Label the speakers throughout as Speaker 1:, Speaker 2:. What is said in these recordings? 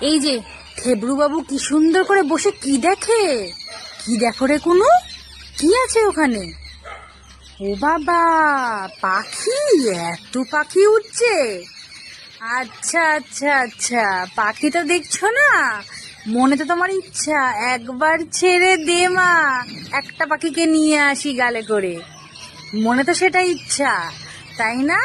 Speaker 1: এই যে থেবড়ু বাবু কি সুন্দর করে বসে কি দেখে। কি দেখো রে কুনু, কি আছে ওখানে? ও বাবা, পাখি! এত পাখি উঠছে। আচ্ছা আচ্ছা আচ্ছা, পাখি তো দেখছো না? মনে তো তোমার ইচ্ছা একবার ছেড়ে দে মা, একটা পাখিকে নিয়ে আসি গালে করে। মনে তো সেটা ইচ্ছা, তাই না?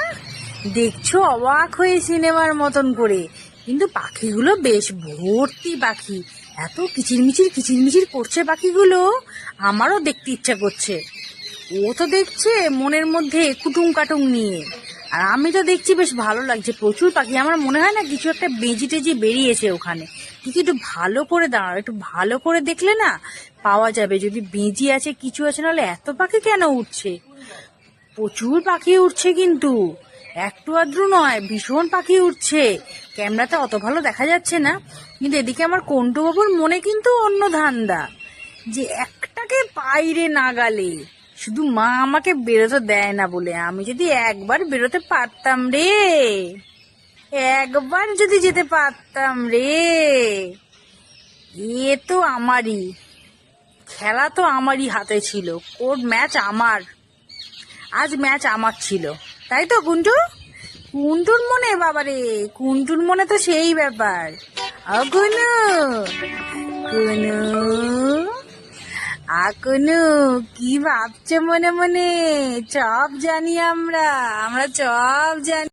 Speaker 1: দেখছো অবাক হয়ে সিনেমার মতন করে, কিন্তু পাখিগুলো বেশ ভর্তি পাখি। এত কিচিরমিচির কিচিরমিচির করছে পাখিগুলো, আমারও দেখতে ইচ্ছা করছে। ও তো দেখছে মনের মধ্যে কুটুম কাটুম নিয়ে, আর আমি তো দেখছি বেশ ভালো লাগছে, প্রচুর পাখি। আমার মনে হয় না কিছু একটা বেজি টেজি বেরিয়েছে ওখানে। ঠিক একটু ভালো করে দাঁড়াও, একটু ভালো করে দেখলে না পাওয়া যাবে যদি বেজি আছে কিছু আছে, নাহলে এত পাখি কেন উঠছে? প্রচুর পাখি উঠছে কিন্তু, একটু আদ্রু নয়, ভীষণ পাখি উঠছে। ক্যামেরাতে অত ভালো দেখা যাচ্ছে না, কিন্তু এদিকে আমার কন্টু বাবুর মনে কিন্তু অন্য ধান্দা, যে একটাকে বাইরে না গেলে। শুধু মা আমাকে বেরোতে দেয় না বলে, আমি যদি একবার বেরোতে পারতাম রে, একবার যদি যেতে পারতাম রে, এ তো আমারই খেলা, তো আমারই হাতে ছিল, কোর্ট ম্যাচ আমার, আজ ম্যাচ আমার ছিল। তাই তো কুন্টু? কুন্টুর মনে, বাবারে, কুন্টুর মনে তো সেই ব্যাপার। কুনু, কুনু, কুনু, কি ভাবছো মনে মনে? সব জানি আমরা, আমরা সব জানি।